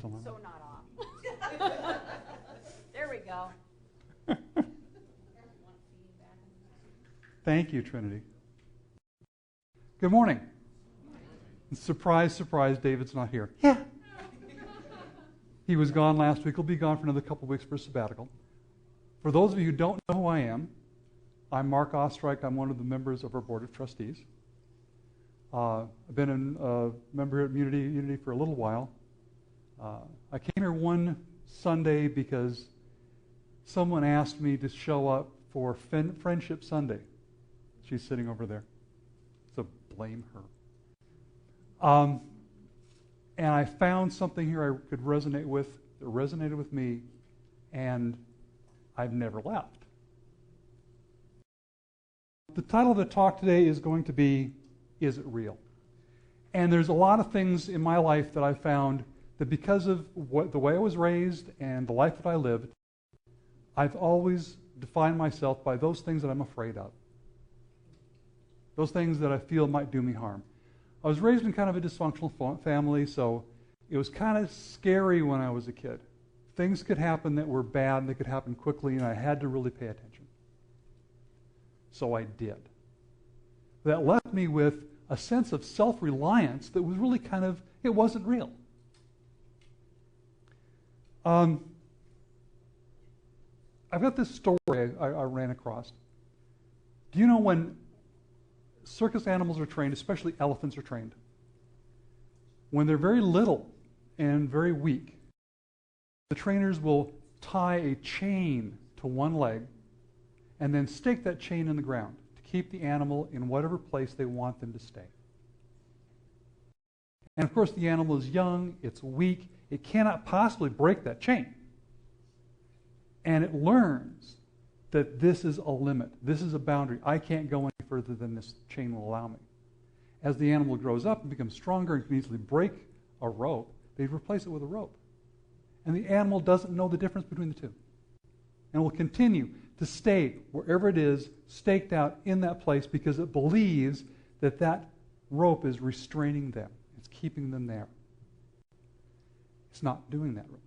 still on? So not off. There we go. Thank you, Trinity. Good morning. Surprise, surprise, David's not here. Yeah. He was gone last week. He'll be gone for another couple of weeks for a sabbatical. For those of you who don't know who I am, I'm Mark Oestereich. I'm one of the members of our Board of Trustees. I've been a member at Unity for a little while. I came here one Sunday because someone asked me to show up for Friendship Sunday. She's sitting over there. So blame her. And I found something here I could resonate with, that resonated with me, and I've never left. The title of the talk today is going to be, Is It Real? And there's a lot of things in my life that I found that because of the way I was raised and the life that I lived, I've always defined myself by those things that I'm afraid of. Those things that I feel might do me harm. I was raised in kind of a dysfunctional family, so it was kind of scary when I was a kid. Things could happen that were bad, and they could happen quickly, and I had to really pay attention. So I did. That left me with a sense of self-reliance that was really kind of, it wasn't real. I've got this story I ran across. Do you know when circus animals are trained, especially elephants are trained, when they're very little and very weak, the trainers will tie a chain to one leg and then stake that chain in the ground to keep the animal in whatever place they want them to stay. And of course, the animal is young, it's weak, it cannot possibly break that chain. And it learns that this is a limit, this is a boundary. I can't go any further than this chain will allow me. As the animal grows up and becomes stronger and can easily break a rope, they replace it with a rope. And the animal doesn't know the difference between the two. And will continue to stay wherever it is, staked out in that place, because it believes that that rope is restraining them. It's keeping them there. It's not doing that really.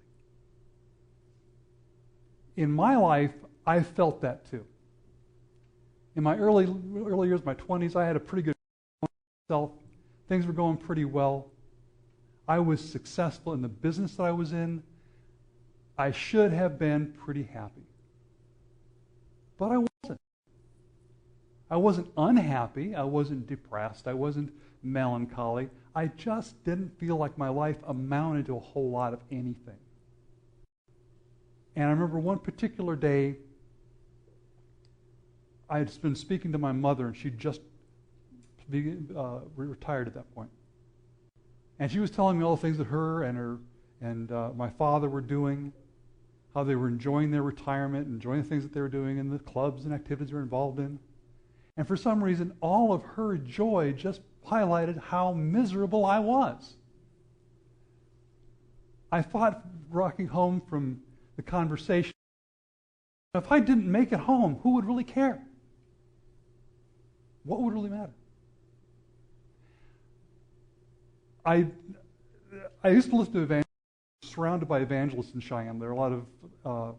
In my life, I felt that too. In my early years, my 20s, I had a pretty good self. Things were going pretty well. I was successful in the business that I was in. I should have been pretty happy. But I wasn't. I wasn't unhappy. I wasn't depressed. I wasn't melancholy. I just didn't feel like my life amounted to a whole lot of anything. And I remember one particular day, I had been speaking to my mother, and she'd just retired at that point. And she was telling me all the things that her and my father were doing, how they were enjoying their retirement, enjoying the things that they were doing, and the clubs and activities they were involved in. And for some reason, all of her joy just highlighted how miserable I was. I thought, walking home from the conversation, if I didn't make it home, who would really care? What would really matter? I used to listen to evangelists, surrounded by evangelists in Cheyenne. There are a lot of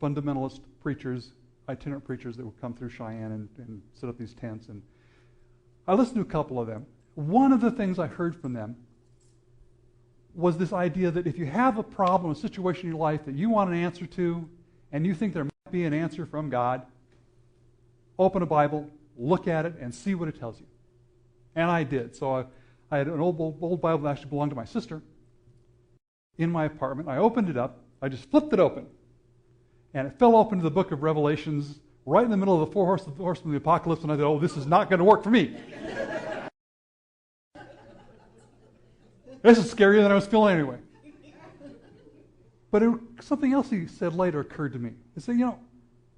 fundamentalist preachers, itinerant preachers that would come through Cheyenne and set up these tents. And I listened to a couple of them. One of the things I heard from them was this idea that if you have a problem, a situation in your life that you want an answer to, and you think there might be an answer from God, open a Bible, look at it, and see what it tells you. And I did. So I had an old Bible that actually belonged to my sister in my apartment. I opened it up. I just flipped it open. And it fell open to the book of Revelations right in the middle of the four horsemen of the apocalypse, and I thought, oh, this is not going to work for me. This is scarier than I was feeling anyway. But something else he said later occurred to me. He said,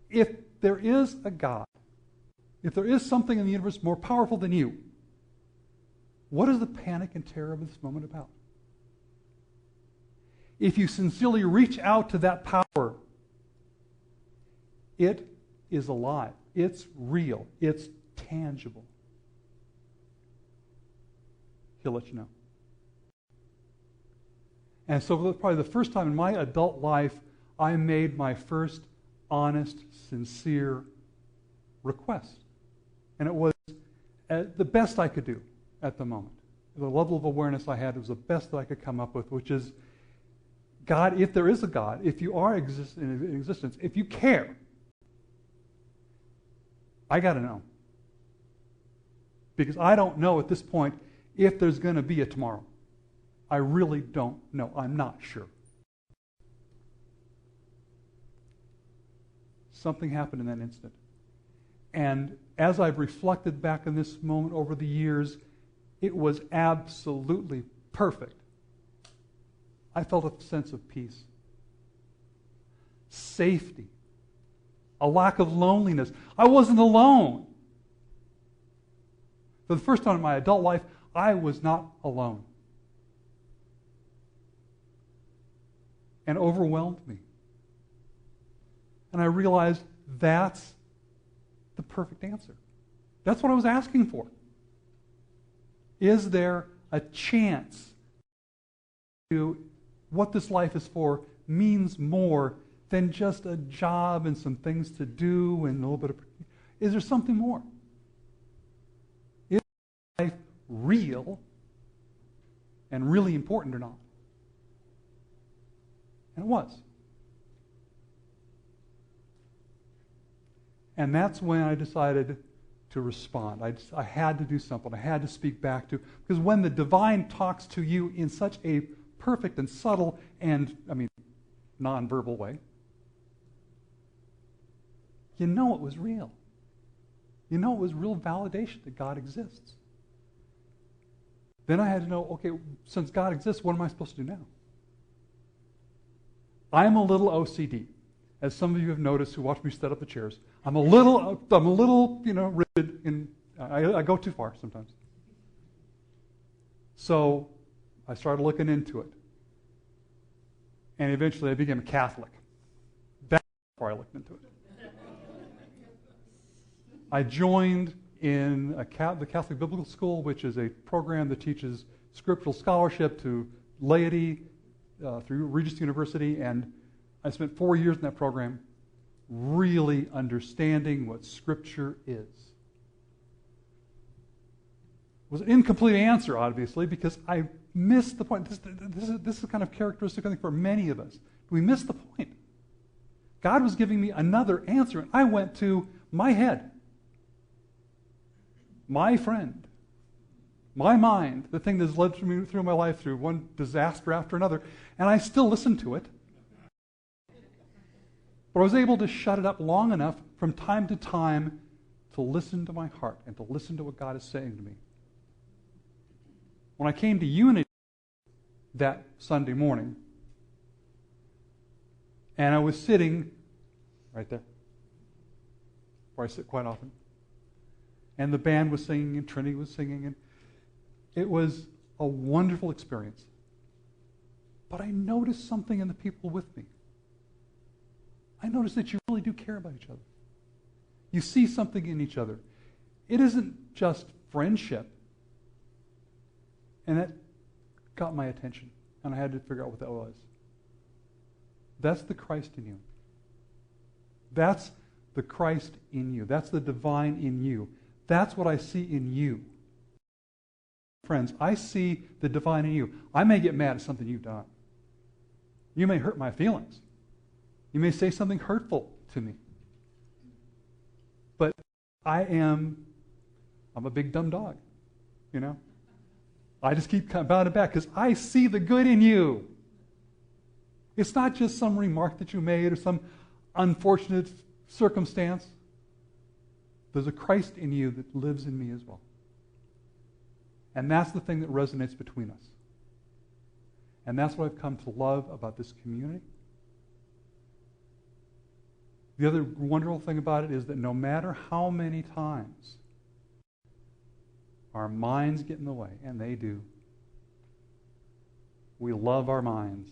if there is a God, if there is something in the universe more powerful than you, what is the panic and terror of this moment about? If you sincerely reach out to that power, it is alive. It's real. It's tangible. He'll let you know. And so it was probably the first time in my adult life I made my first honest, sincere request. And it was the best I could do at the moment. The level of awareness I had was the best that I could come up with, which is, God, if there is a God, if you are in existence, if you care, I got to know. Because I don't know at this point if there's going to be a tomorrow. I really don't know. I'm not sure. Something happened in that instant. And as I've reflected back on this moment over the years, it was absolutely perfect. I felt a sense of peace, safety, a lack of loneliness. I wasn't alone. For the first time in my adult life, I was not alone. And overwhelmed me. And I realized that's the perfect answer. That's what I was asking for. Is there a chance to what this life is for means more than just a job and some things to do and a little bit of... Is there something more? Is life real and really important or not? And it was. And that's when I decided to respond. I had to do something. I had to speak back to, because when the divine talks to you in such a perfect and subtle and, nonverbal way, you know it was real. You know it was real validation that God exists. Then I had to know, okay, since God exists, what am I supposed to do now? I'm a little OCD. As some of you have noticed who watch me set up the chairs, I'm a little, rigid, and I go too far sometimes. So I started looking into it. And eventually I became a Catholic. That's before I looked into it. I joined in the Catholic Biblical School, which is a program that teaches scriptural scholarship to laity through Regis University, and I spent 4 years in that program really understanding what Scripture is. It was an incomplete answer, obviously, because I missed the point. This is kind of characteristic, I think, for many of us. We missed the point. God was giving me another answer, and I went to my head, my friend, my mind, the thing that's led me through my life through one disaster after another, and I still listen to it. But I was able to shut it up long enough from time to time to listen to my heart and to listen to what God is saying to me. When I came to Unity that Sunday morning, and I was sitting right there, where I sit quite often, and the band was singing and Trinity was singing, and it was a wonderful experience. But I noticed something in the people with me. I noticed that you really do care about each other. You see something in each other. It isn't just friendship. And that got my attention. And I had to figure out what that was. That's the Christ in you. That's the Christ in you. That's the divine in you. That's what I see in you. Friends, I see the divine in you. I may get mad at something you've done. You may hurt my feelings. You may say something hurtful to me. But I'm a big dumb dog, I just keep bounding back because I see the good in you. It's not just some remark that you made or some unfortunate circumstance. There's a Christ in you that lives in me as well. And that's the thing that resonates between us. And that's what I've come to love about this community. The other wonderful thing about it is that no matter how many times our minds get in the way, and they do, we love our minds.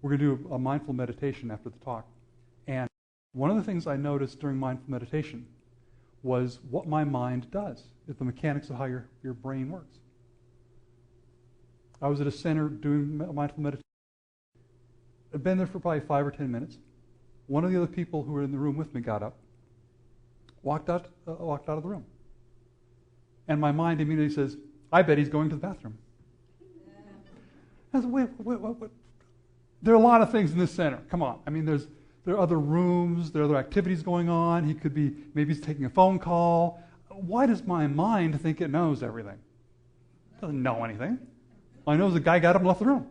We're going to do a mindful meditation after the talk. And one of the things I noticed during mindful meditation was what my mind does. It's the mechanics of how your brain works. I was at a center doing mindful meditation. I'd been there for probably 5 or 10 minutes. One of the other people who were in the room with me got up, walked out of the room. And my mind immediately says, I bet he's going to the bathroom. I said, wait. There are a lot of things in this center. Come on. I mean, there are other rooms, there are other activities going on. He could be, maybe he's taking a phone call. Why does my mind think it knows everything? It doesn't know anything. All I know is the guy got up and left the room.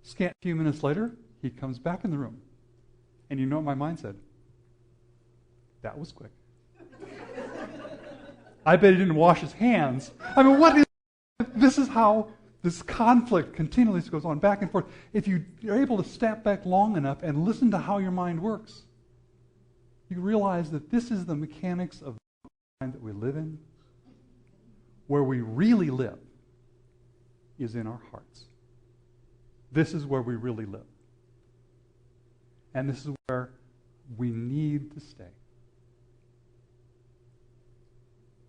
Scant few minutes later, he comes back in the room. And you know what my mind said? That was quick. I bet he didn't wash his hands. I mean, this is how this conflict continually goes on back and forth. If you're able to step back long enough and listen to how your mind works, you realize that this is the mechanics of the mind that we live in. Where we really live is in our hearts. This is where we really live. And this is where we need to stay.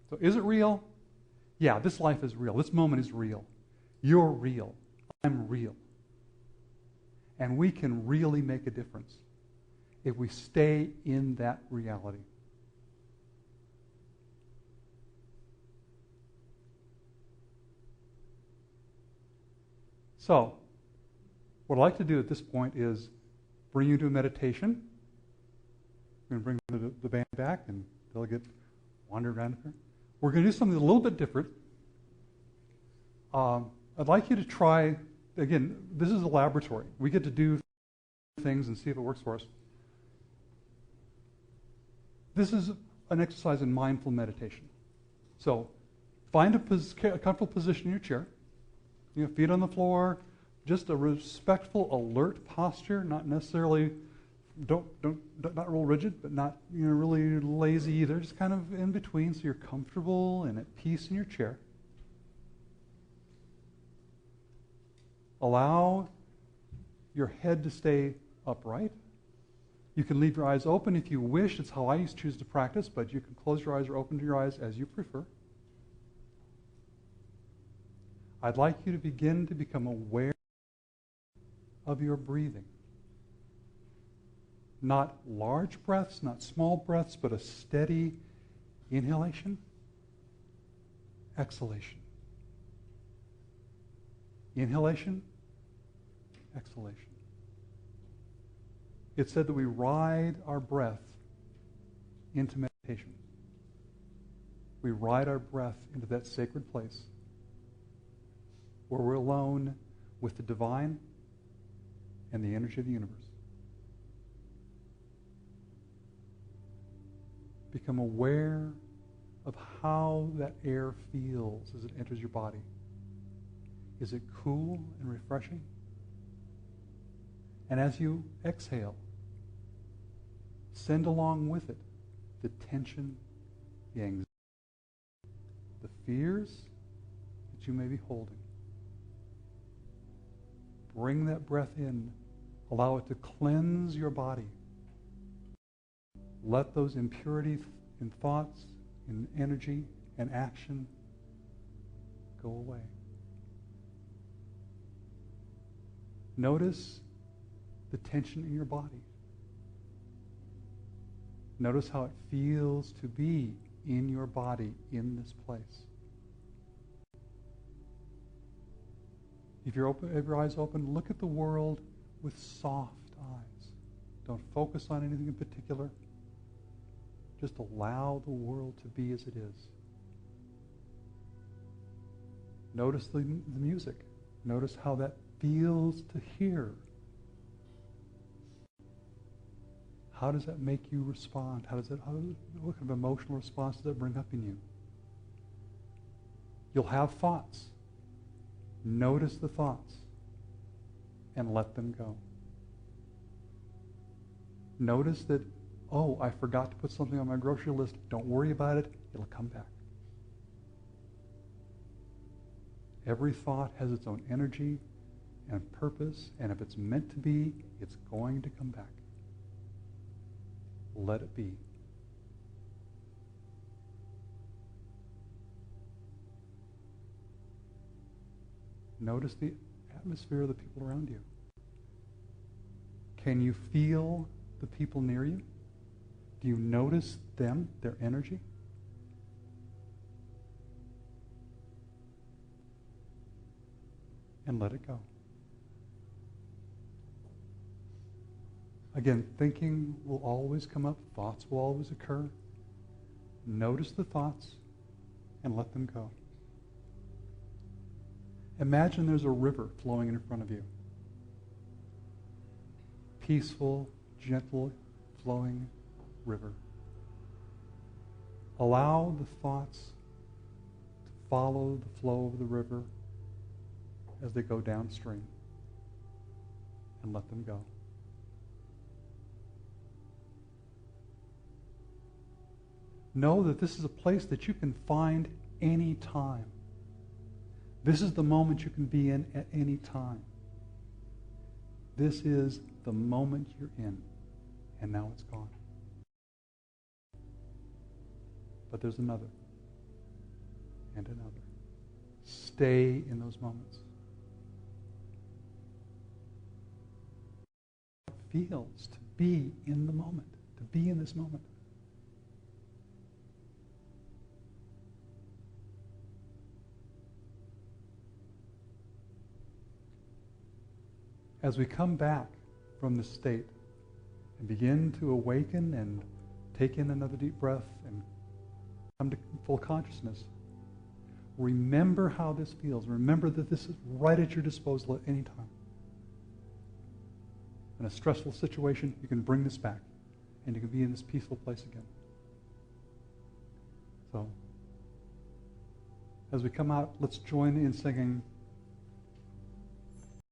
So is it real? Yeah, this life is real. This moment is real. You're real. I'm real. And we can really make a difference if we stay in that reality. So, what I'd like to do at this point is bring you to a meditation. I'm going to bring the band back and they'll get wandered around here. We're going to do something a little bit different. I'd like you to try, again, this is a laboratory. We get to do things and see if it works for us. This is an exercise in mindful meditation. So, find a comfortable position in your chair. Feet on the floor, just a respectful, alert posture, not necessarily, not real rigid, but not really lazy either, just kind of in between so you're comfortable and at peace in your chair. Allow your head to stay upright. You can leave your eyes open if you wish. It's how I choose to practice, but you can close your eyes or open your eyes as you prefer. I'd like you to begin to become aware of your breathing. Not large breaths, not small breaths, but a steady inhalation, exhalation. Inhalation, exhalation. It's said that we ride our breath into meditation. We ride our breath into that sacred place where we're alone with the divine and the energy of the universe. Become aware of how that air feels as it enters your body. Is it cool and refreshing? And as you exhale, send along with it the tension, the anxiety, the fears that you may be holding. Bring that breath in. Allow it to cleanse your body. Let those impurities in thoughts, in energy, and action go away. Notice the tension in your body. Notice how it feels to be in your body in this place. If you have your eyes open, look at the world with soft eyes. Don't focus on anything in particular. Just allow the world to be as it is. Notice the music. Notice how that feels to hear. How does that make you respond? What kind of emotional response does that bring up in you? You'll have thoughts. Notice the thoughts and let them go. Notice that, oh, I forgot to put something on my grocery list. Don't worry about it. It'll come back. Every thought has its own energy and purpose, and if it's meant to be, it's going to come back. Let it be. Notice the atmosphere of the people around you. Can you feel the people near you? Do you notice them, their energy? And let it go. Again, thinking will always come up. Thoughts will always occur. Notice the thoughts and let them go. Imagine there's a river flowing in front of you. Peaceful, gentle, flowing river. Allow the thoughts to follow the flow of the river as they go downstream, and let them go. Know that this is a place that you can find any time. This is the moment you can be in at any time. This is the moment you're in, and now it's gone. But there's another, and another. Stay in those moments. It feels to be in the moment, to be in this moment. As we come back from this state and begin to awaken and take in another deep breath and come to full consciousness, remember how this feels. Remember that this is right at your disposal at any time. In a stressful situation, you can bring this back and you can be in this peaceful place again. So, as we come out, let's join in singing